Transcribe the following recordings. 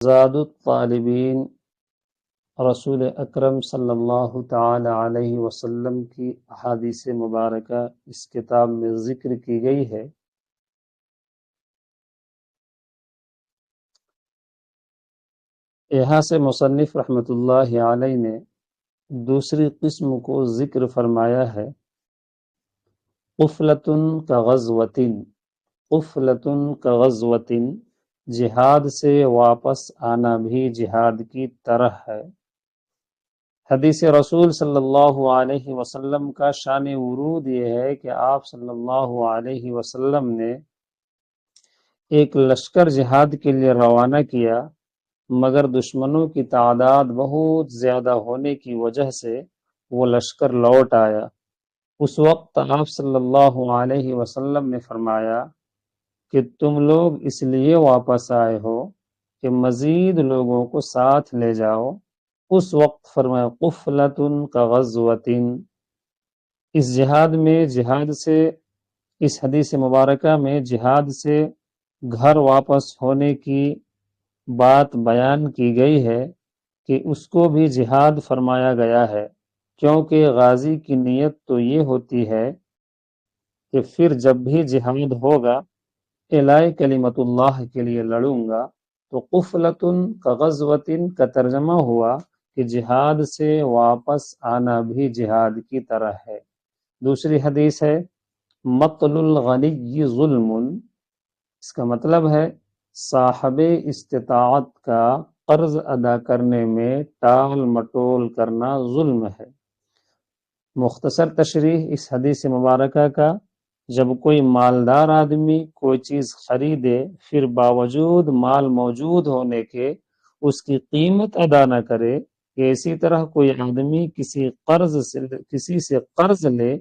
زاد الطالبین رسول اکرم صلی اللہ تعالی علیہ وسلم کی احادیث مبارکہ اس کتاب میں ذکر کی گئی ہے۔ یہاں سے مصنف رحمۃ اللہ علیہ نے دوسری قسم کو ذکر فرمایا ہے، قفلۃ کغزوۃ، قفلۃ کغزوۃ، جہاد سے واپس آنا بھی جہاد کی طرح ہے۔ حدیث رسول صلی اللہ علیہ وسلم کا شان ورود یہ ہے کہ آپ صلی اللہ علیہ وسلم نے ایک لشکر جہاد کے لیے روانہ کیا، مگر دشمنوں کی تعداد بہت زیادہ ہونے کی وجہ سے وہ لشکر لوٹ آیا۔ اس وقت آپ صلی اللہ علیہ وسلم نے فرمایا کہ تم لوگ اس لیے واپس آئے ہو کہ مزید لوگوں کو ساتھ لے جاؤ۔ اس وقت فرمایا قفلۃ کغزوۃ، اس جہاد میں اس حدیث مبارکہ میں جہاد سے گھر واپس ہونے کی بات بیان کی گئی ہے کہ اس کو بھی جہاد فرمایا گیا ہے، کیونکہ غازی کی نیت تو یہ ہوتی ہے کہ پھر جب بھی جہاد ہوگا اعلاء کلمت اللہ کے لیے لڑوں گا، تو قفلۃ کغزوۃ کا ترجمہ ہوا کہ جہاد سے واپس آنا بھی جہاد کی طرح ہے۔ دوسری حدیث ہے مطل الغنی ظلم، اس کا مطلب ہے صاحب استطاعت کا قرض ادا کرنے میں ٹال مٹول کرنا ظلم ہے۔ مختصر تشریح اس حدیث مبارکہ کا، جب کوئی مالدار آدمی کوئی چیز خریدے پھر باوجود مال موجود ہونے کے اس کی قیمت ادا نہ کرے، کہ اسی طرح کوئی آدمی کسی سے قرض لے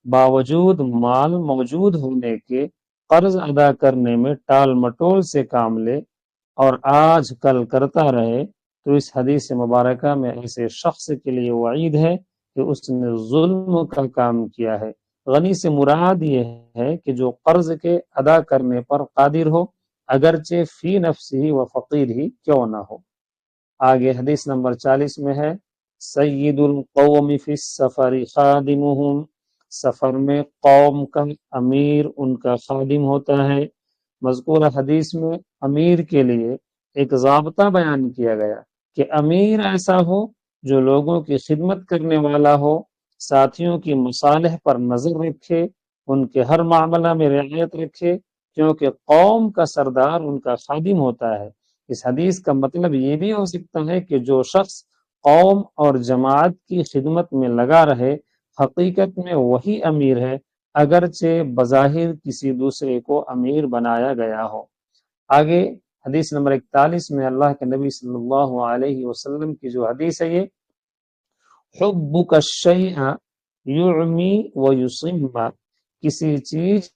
باوجود مال موجود ہونے کے قرض ادا کرنے میں ٹال مٹول سے کام لے اور آج کل کرتا رہے، تو اس حدیث مبارکہ میں ایسے شخص کے لیے وعید ہے کہ اس نے ظلم کا کام کیا ہے۔ غنی سے مراد یہ ہے کہ جو قرض کے ادا کرنے پر قادر ہو، اگرچہ فی نفسہ و فقیر ہی کیوں نہ ہو۔ آگے حدیث نمبر 40 میں ہے سید القوم فی السفر خادمہم، سفر میں قوم کا امیر ان کا خادم ہوتا ہے۔ مذکورہ حدیث میں امیر کے لیے ایک ضابطہ بیان کیا گیا کہ امیر ایسا ہو جو لوگوں کی خدمت کرنے والا ہو، ساتھیوں کی مصالح پر نظر رکھے، ان کے ہر معاملہ میں رعایت رکھے، کیونکہ قوم کا سردار ان کا خادم ہوتا ہے۔ اس حدیث کا مطلب یہ بھی ہو سکتا ہے کہ جو شخص قوم اور جماعت کی خدمت میں لگا رہے، حقیقت میں وہی امیر ہے، اگرچہ بظاہر کسی دوسرے کو امیر بنایا گیا ہو۔ آگے حدیث نمبر 41 میں اللہ کے نبی صلی اللہ علیہ وسلم کی جو حدیث ہے یہ حبک الشیء یعمی ویصم، کسی چیز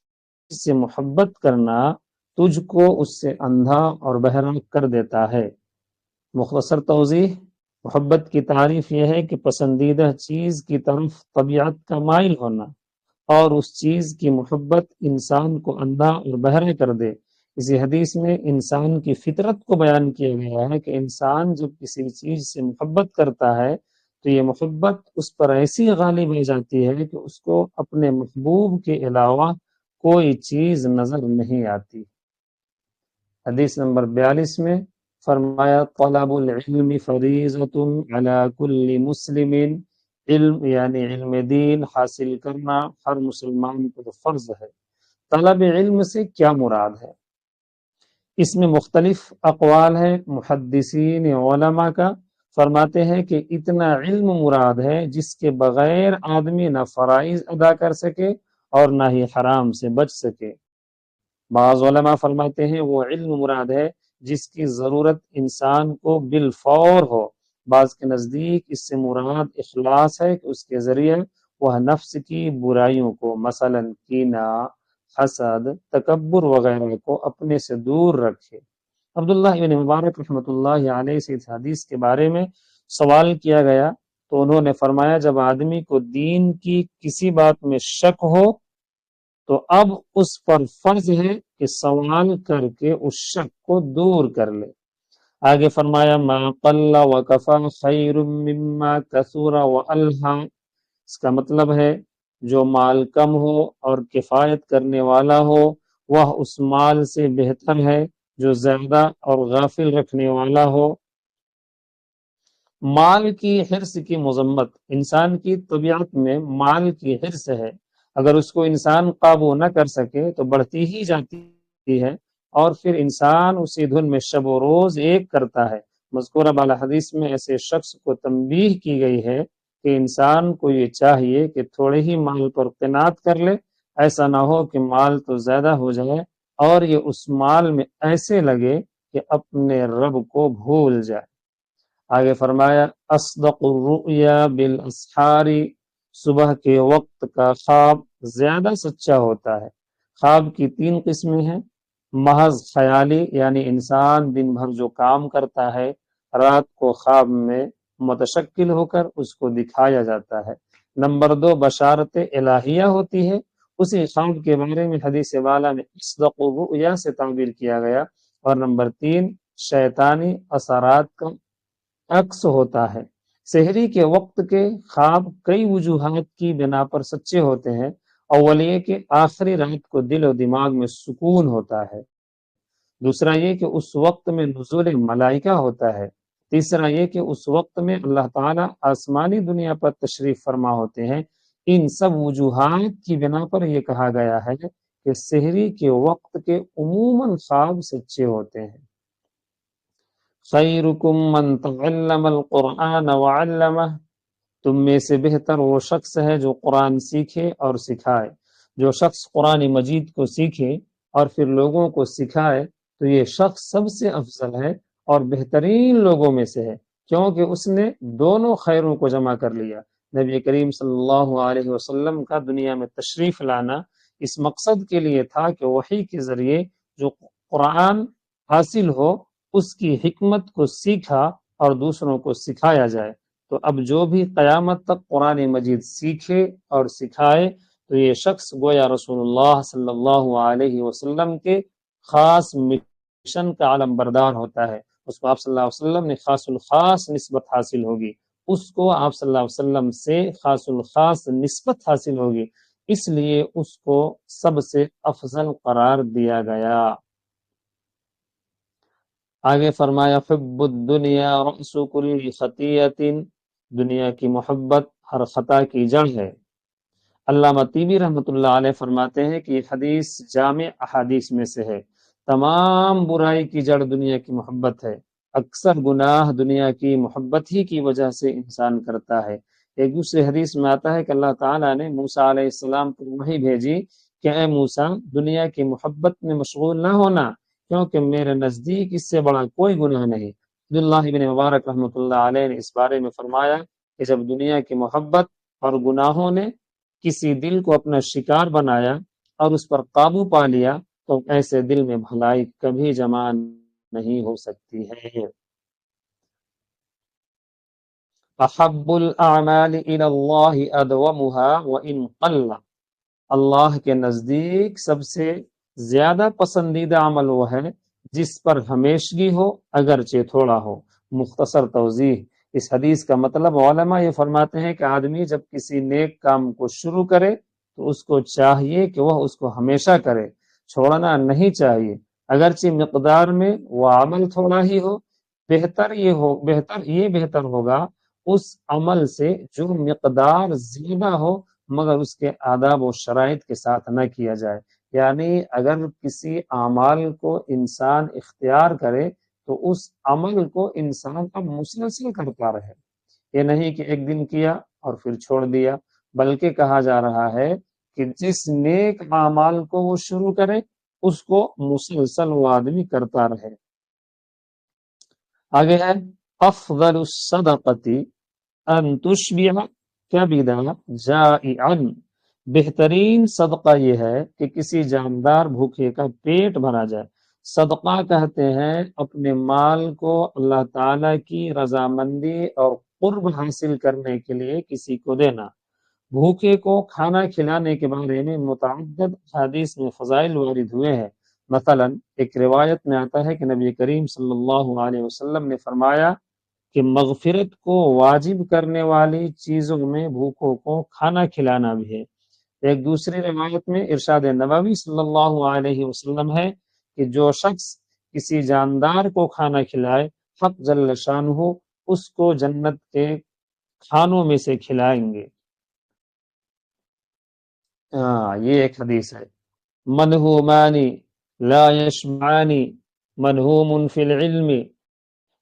سے محبت کرنا تجھ کو اس سے اندھا اور بہرا کر دیتا ہے۔ مختصر توضیح، محبت کی تعریف یہ ہے کہ پسندیدہ چیز کی طرف طبیعت کا مائل ہونا، اور اس چیز کی محبت انسان کو اندھا اور بہرا کر دے۔ اسی حدیث میں انسان کی فطرت کو بیان کیا گیا ہے کہ انسان جب کسی چیز سے محبت کرتا ہے تو یہ محبت اس پر ایسی غالب ہو جاتی ہے کہ اس کو اپنے محبوب کے علاوہ کوئی چیز نظر نہیں آتی۔ حدیث نمبر 42 میں فرمایا طلب العلم فریضۃ علی کل مسلم، علم یعنی علم دین حاصل کرنا ہر مسلمان پر فرض ہے۔ طلب علم سے کیا مراد ہے؟ اس میں مختلف اقوال ہے محدثین علماء کا۔ فرماتے ہیں کہ اتنا علم مراد ہے جس کے بغیر آدمی نہ فرائض ادا کر سکے اور نہ ہی حرام سے بچ سکے۔ بعض علماء فرماتے ہیں وہ علم مراد ہے جس کی ضرورت انسان کو بالفور ہو۔ بعض کے نزدیک اس سے مراد اخلاص ہے کہ اس کے ذریعے وہ نفس کی برائیوں کو، مثلا کینہ، حسد، تکبر وغیرہ کو اپنے سے دور رکھے۔ عبداللہ ابن مبارک رحمۃ اللہ علیہ سے اس حدیث کے بارے میں سوال کیا گیا تو انہوں نے فرمایا جب آدمی کو دین کی کسی بات میں شک ہو تو اب اس پر فرض ہے کہ سوال کر کے اس شک کو دور کر لے۔ آگے فرمایا ما قل وکفا خیر مما کثر والہا، اس کا مطلب ہے جو مال کم ہو اور کفایت کرنے والا ہو وہ اس مال سے بہتر ہے جو زیادہ اور غافل رکھنے والا ہو۔ مال کی حرص کی مذمت، انسان کی طبیعت میں مال کی حرص ہے، اگر اس کو انسان قابو نہ کر سکے تو بڑھتی ہی جاتی ہے، اور پھر انسان اسی دھن میں شب و روز ایک کرتا ہے۔ مذکورہ بالا حدیث میں ایسے شخص کو تنبیہ کی گئی ہے کہ انسان کو یہ چاہیے کہ تھوڑے ہی مال پر قناعت کر لے، ایسا نہ ہو کہ مال تو زیادہ ہو جائے اور یہ اس مال میں ایسے لگے کہ اپنے رب کو بھول جائے۔ آگے فرمایا اصدق الرؤیا بالاسحار، صبح کے وقت کا خواب زیادہ سچا ہوتا ہے۔ خواب کی 3 قسمیں ہیں، محض خیالی یعنی انسان دن بھر جو کام کرتا ہے رات کو خواب میں متشکل ہو کر اس کو دکھایا جاتا ہے۔ نمبر 2 بشارت الہیہ ہوتی ہے، اسی خواب کے بارے میں حدیث والا میں اصدق الرؤیا سے تعبیر کیا گیا۔ اور نمبر 3 شیطانی اثرات کا عکس ہوتا ہے۔ سحری کے وقت کے خواب کئی وجوہات کی بنا پر سچے ہوتے ہیں۔ اول یہ کہ آخری رات کو دل و دماغ میں سکون ہوتا ہے، دوسرا یہ کہ اس وقت میں نزول ملائکہ ہوتا ہے، تیسرا یہ کہ اس وقت میں اللہ تعالیٰ آسمانی دنیا پر تشریف فرما ہوتے ہیں۔ ان سب وجوہات کی بنا پر یہ کہا گیا ہے کہ سحری کے وقت کے عموماً خواب سچے ہوتے ہیں۔ خیرکم من تعلم القرآن وعلمہ، تم میں سے بہتر وہ شخص ہے جو قرآن سیکھے اور سکھائے۔ جو شخص قرآن مجید کو سیکھے اور پھر لوگوں کو سکھائے تو یہ شخص سب سے افضل ہے اور بہترین لوگوں میں سے ہے، کیونکہ اس نے دونوں خیروں کو جمع کر لیا۔ نبی کریم صلی اللہ علیہ وسلم کا دنیا میں تشریف لانا اس مقصد کے لیے تھا کہ وحی کے ذریعے جو قرآن حاصل ہو اس کی حکمت کو سیکھا اور دوسروں کو سکھایا جائے۔ تو اب جو بھی قیامت تک قرآن مجید سیکھے اور سکھائے تو یہ شخص گویا رسول اللہ صلی اللہ علیہ وسلم کے خاص مشن کا علم بردار ہوتا ہے، اس کو آپ صلی اللہ علیہ وسلم نے خاص الخاص نسبت حاصل ہوگی، اس کو آپ صلی اللہ علیہ وسلم سے خاص الخاص نسبت حاصل ہوگی، اس لیے اس کو سب سے افضل قرار دیا گیا۔ آگے فرمایا حب الدنیا رأس کل خطیۃ، دنیا کی محبت ہر خطا کی جڑ ہے۔ علامہ طیبی رحمۃ اللہ علیہ فرماتے ہیں کہ یہ حدیث جامع احادیث میں سے ہے۔ تمام برائی کی جڑ دنیا کی محبت ہے، اکثر گناہ دنیا کی محبت ہی کی وجہ سے انسان کرتا ہے۔ ایک دوسرے حدیث میں آتا ہے کہ اللہ تعالیٰ نے موسیٰ علیہ السلام کو وحی بھیجی کہ اے موسیٰ دنیا کی محبت میں مشغول نہ ہونا، کیونکہ میرے نزدیک اس سے بڑا کوئی گناہ نہیں۔ عبداللہ بن مبارک رحمۃ اللہ علیہ نے اس بارے میں فرمایا کہ جب دنیا کی محبت اور گناہوں نے کسی دل کو اپنا شکار بنایا اور اس پر قابو پا لیا تو ایسے دل میں بھلائی کبھی جمع نہیں ہو سکتی ہے۔ احب الاعمال الى اللہ ادومها وان قل، اللہ کے نزدیک سب سے زیادہ پسندیدہ عمل وہ ہے جس پر ہمیشگی ہو اگرچہ تھوڑا ہو۔ مختصر توضیح، اس حدیث کا مطلب علماء یہ فرماتے ہیں کہ آدمی جب کسی نیک کام کو شروع کرے تو اس کو چاہیے کہ وہ اس کو ہمیشہ کرے، چھوڑنا نہیں چاہیے، اگرچہ مقدار میں وہ عمل تھوڑا ہی ہو۔ بہتر ہوگا اس عمل سے جو مقدار زیادہ ہو مگر اس کے آداب و شرائط کے ساتھ نہ کیا جائے، یعنی اگر کسی اعمال کو انسان اختیار کرے تو اس عمل کو انسان اب مسلسل کرتا رہے، یہ نہیں کہ ایک دن کیا اور پھر چھوڑ دیا، بلکہ کہا جا رہا ہے کہ جس نیک اعمال کو وہ شروع کرے اس کو مسلسل وہ آدمی کرتا رہے۔ آگے ہے افضل الصدقۃ ان تشبع کبدا جائعا، بہترین صدقہ یہ ہے کہ کسی جاندار بھوکے کا پیٹ بھرا جائے۔ صدقہ کہتے ہیں اپنے مال کو اللہ تعالی کی رضامندی اور قرب حاصل کرنے کے لیے کسی کو دینا۔ بھوکے کو کھانا کھلانے کے بارے میں متعدد حدیث میں فضائل وارد ہوئے ہیں۔ مثلا ایک روایت میں آتا ہے کہ نبی کریم صلی اللہ علیہ وسلم نے فرمایا کہ مغفرت کو واجب کرنے والی چیزوں میں بھوکوں کو کھانا کھلانا بھی ہے۔ ایک دوسری روایت میں ارشاد نبوی صلی اللہ علیہ وسلم ہے کہ جو شخص کسی جاندار کو کھانا کھلائے، حق جل شانہ اس کو جنت کے کھانوں میں سے کھلائیں گے۔ یہ ایک حدیث ہے۔ منہومان لا یشبعان، منہوم فی العلم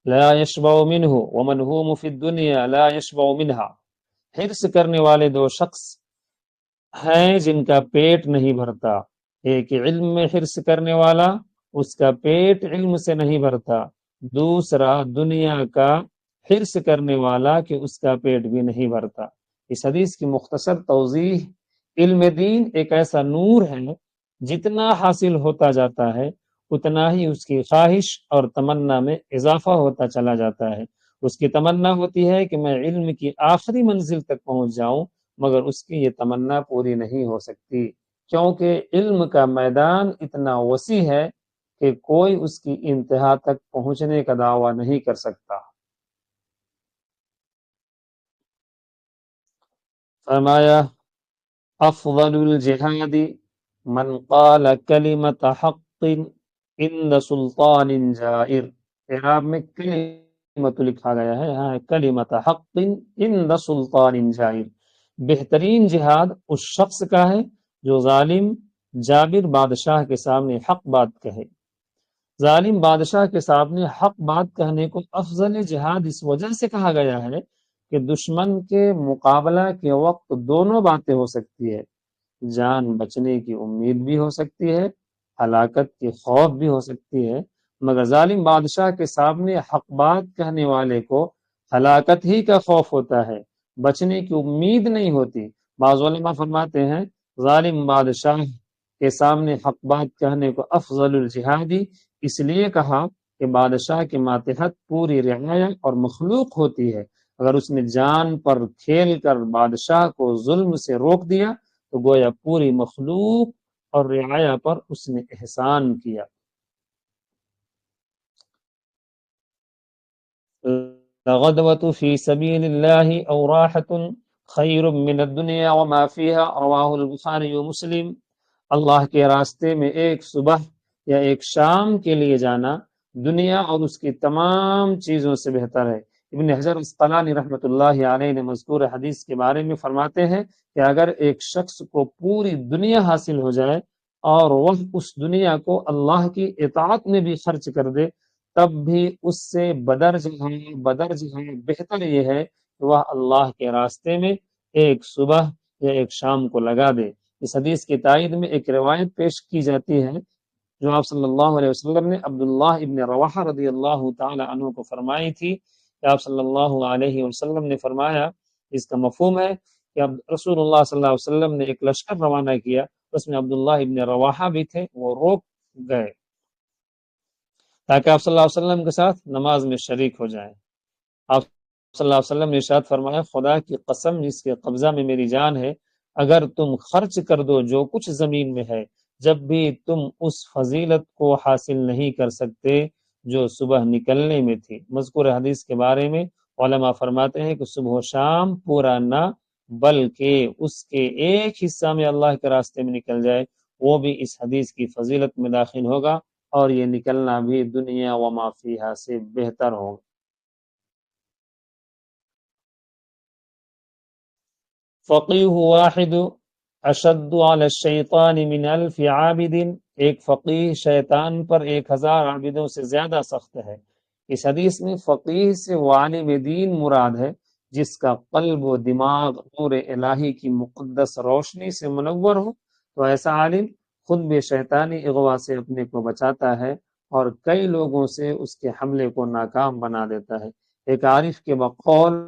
لا یشبع منہ ومنہوم فی الدنیا لا یشبع منہا۔ حرص کرنے والے دو شخص ہیں جن کا پیٹ نہیں بھرتا، ایک علم میں حرص کرنے والا، اس کا پیٹ علم سے نہیں بھرتا، دوسرا دنیا کا حرص کرنے والا کہ اس کا پیٹ بھی نہیں بھرتا۔ اس حدیث کی مختصر توضیح، علم دین ایک ایسا نور ہے، جتنا حاصل ہوتا جاتا ہے اتنا ہی اس کی خواہش اور تمنا میں اضافہ ہوتا چلا جاتا ہے۔ اس کی تمنا ہوتی ہے کہ میں علم کی آخری منزل تک پہنچ جاؤں، مگر اس کی یہ تمنا پوری نہیں ہو سکتی، کیونکہ علم کا میدان اتنا وسیع ہے کہ کوئی اس کی انتہا تک پہنچنے کا دعویٰ نہیں کر سکتا۔ فرمایا افضل الجہاد من قال کلمت حق عند سلطان جائر۔ اعراب میں کلمت لکھا گیا ہے، یہاں ہے کلمت حق عند سلطان جائر۔ بہترین جہاد اس شخص کا ہے جو ظالم جابر بادشاہ کے سامنے حق بات کہے۔ ظالم بادشاہ کے سامنے حق بات کہنے کو افضل جہاد اس وجہ سے کہا گیا ہے کہ دشمن کے مقابلہ کے وقت دونوں باتیں ہو سکتی ہے، جان بچنے کی امید بھی ہو سکتی ہے، ہلاکت کی خوف بھی ہو سکتی ہے، مگر ظالم بادشاہ کے سامنے حق بات کہنے والے کو ہلاکت ہی کا خوف ہوتا ہے، بچنے کی امید نہیں ہوتی۔ بعض علماء فرماتے ہیں ظالم بادشاہ کے سامنے حق بات کہنے کو افضل الجہادی اس لیے کہا کہ بادشاہ کے ماتحت پوری رعایا اور مخلوق ہوتی ہے، اگر اس نے جان پر کھیل کر بادشاہ کو ظلم سے روک دیا تو گویا پوری مخلوق اور رعایا پر اس نے احسان کیا۔ لغدوة فی سبیل اللہ او راحة خیر من الدنیا وما فیہا، رواہ البخاری و مسلم۔ اللہ کے راستے میں ایک صبح یا ایک شام کے لیے جانا دنیا اور اس کی تمام چیزوں سے بہتر ہے۔ ابن حجر عسقلانی رحمۃ اللہ علیہ نے مذکور حدیث کے بارے میں فرماتے ہیں کہ اگر ایک شخص کو پوری دنیا حاصل ہو جائے اور وہ اس دنیا کو اللہ کی اطاعت میں بھی خرچ کر دے، تب بھی اس سے بدرجہ بہتر یہ ہے کہ وہ اللہ کے راستے میں ایک صبح یا ایک شام کو لگا دے۔ اس حدیث کی تائید میں ایک روایت پیش کی جاتی ہے جو آپ صلی اللہ علیہ وسلم نے عبداللہ ابن رواحہ رضی اللہ تعالی عنہ کو فرمائی تھی کہ آپ صلی اللہ علیہ وسلم نے فرمایا، اس کا مفہوم ہے کہ رسول اللہ صلی اللہ علیہ وسلم نے ایک لشکر روانہ کیا، اس میں عبداللہ ابن رواحہ بھی تھے، وہ روک گئے تاکہ آپ صلی اللہ علیہ وسلم کے ساتھ نماز میں شریک ہو جائیں۔ آپ صلی اللہ علیہ وسلم نے ارشاد فرمایا، خدا کی قسم جس کے قبضہ میں میری جان ہے، اگر تم خرچ کر دو جو کچھ زمین میں ہے، جب بھی تم اس فضیلت کو حاصل نہیں کر سکتے جو صبح نکلنے میں تھی۔ مذکور حدیث کے بارے میں علماء فرماتے ہیں کہ صبح و شام پورا نہ بلکہ اس کے ایک حصہ میں اللہ کے راستے میں نکل جائے، وہ بھی اس حدیث کی فضیلت میں داخل ہوگا، اور یہ نکلنا بھی دنیا و ما فیہا سے بہتر ہوگا۔ فقیہ واحد اشد علی الشیطان من الف عابد، ایک فقیہ شیطان پر 1000 عابدوں سے زیادہ سخت ہے۔ اس حدیث میں فقیہ سے عالم دین مراد ہے، جس کا قلب و دماغ نور الہی کی مقدس روشنی سے منور ہو، تو ایسا عالم خود بھی شیطانی اغوا سے اپنے کو بچاتا ہے اور کئی لوگوں سے اس کے حملے کو ناکام بنا دیتا ہے۔ ایک عارف کے بقول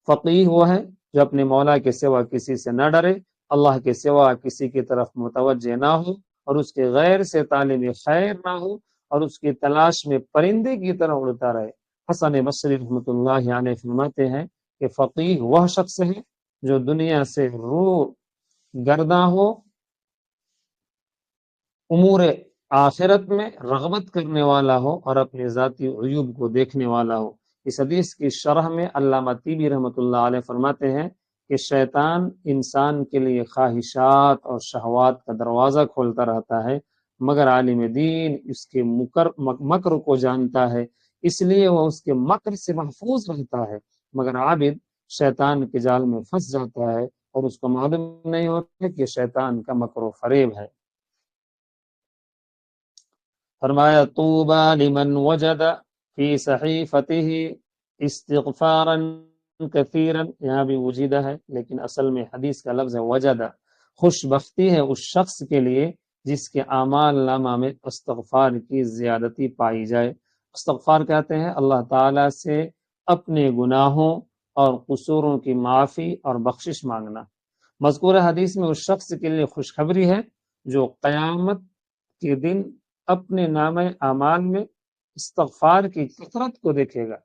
فقیہ وہ ہے جو اپنے مولا کے سوا کسی سے نہ ڈرے، اللہ کے سوا کسی کی طرف متوجہ نہ ہو، اور اس کے غیر سے طالب خیر نہ ہو، اور اس کی تلاش میں پرندے کی طرح اڑتا رہے۔ حسن بصری رحمۃ اللہ علیہ فرماتے ہیں کہ فقیہ وہ شخص ہے جو دنیا سے روح گرداں ہو، امور آخرت میں رغبت کرنے والا ہو اور اپنے ذاتی عیوب کو دیکھنے والا ہو۔ اس حدیث کی شرح میں علامہ طیبی رحمۃ اللہ علیہ فرماتے ہیں کہ شیطان انسان کے لیے خواہشات اور شہوات کا دروازہ کھولتا رہتا ہے، مگر عالم دین اس کے مکر کو جانتا ہے، اس لیے وہ اس کے مکر سے محفوظ رہتا ہے، مگر عابد شیطان کے جال میں پھنس جاتا ہے اور اس کو معلوم نہیں ہوتا کہ شیطان کا مکر و فریب ہے۔ فرمایا طوبى لمن وجد فی صحیفته استغفارا کثیرا، یہاں بھی وجیدہ ہے لیکن اصل میں حدیث کا لفظ ہے وجدہ۔ خوش بختی ہے اس شخص کے لیے جس کے اعمال نامہ میں استغفار کی زیادتی پائی جائے۔ استغفار کہتے ہیں اللہ تعالیٰ سے اپنے گناہوں اور قصوروں کی معافی اور بخشش مانگنا۔ مذکورہ حدیث میں اس شخص کے لیے خوشخبری ہے جو قیامت کے دن اپنے نامہ اعمال میں استغفار کی کثرت کو دیکھے گا۔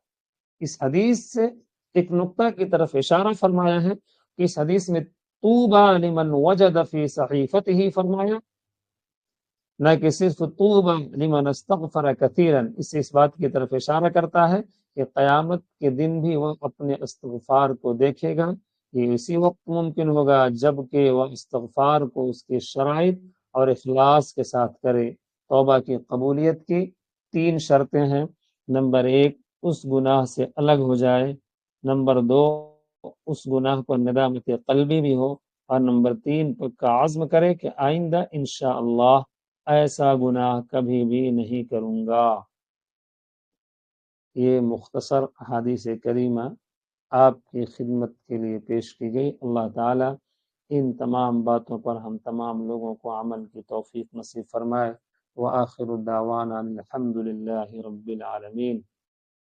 اس حدیث سے ایک نقطہ کی طرف اشارہ فرمایا ہے کہ اس حدیث میں طوبى لمن وجد فی صحیفته فرمایا، نہ کہ صرف طوبى لمن استغفر کثیرا۔ اس سے اس بات کی طرف اشارہ کرتا ہے کہ قیامت کے دن بھی وہ اپنے استغفار کو دیکھے گا۔ یہ اسی وقت ممکن ہوگا جب کہ وہ استغفار کو اس کے شرائط اور اخلاص کے ساتھ کرے۔ توبہ کی قبولیت کی 3 شرطیں ہیں۔ نمبر 1، اس گناہ سے الگ ہو جائے۔ نمبر 2، اس گناہ پر ندامت قلبی بھی ہو۔ اور نمبر 3، پکا عزم کرے کہ آئندہ انشاءاللہ ایسا گناہ کبھی بھی نہیں کروں گا۔ یہ مختصر احادیث کریمہ آپ کی خدمت کے لیے پیش کی گئی۔ اللہ تعالی ان تمام باتوں پر ہم تمام لوگوں کو عمل کی توفیق نصیب فرمائے۔ وآخر دعوانا الحمد للہ رب العالمین۔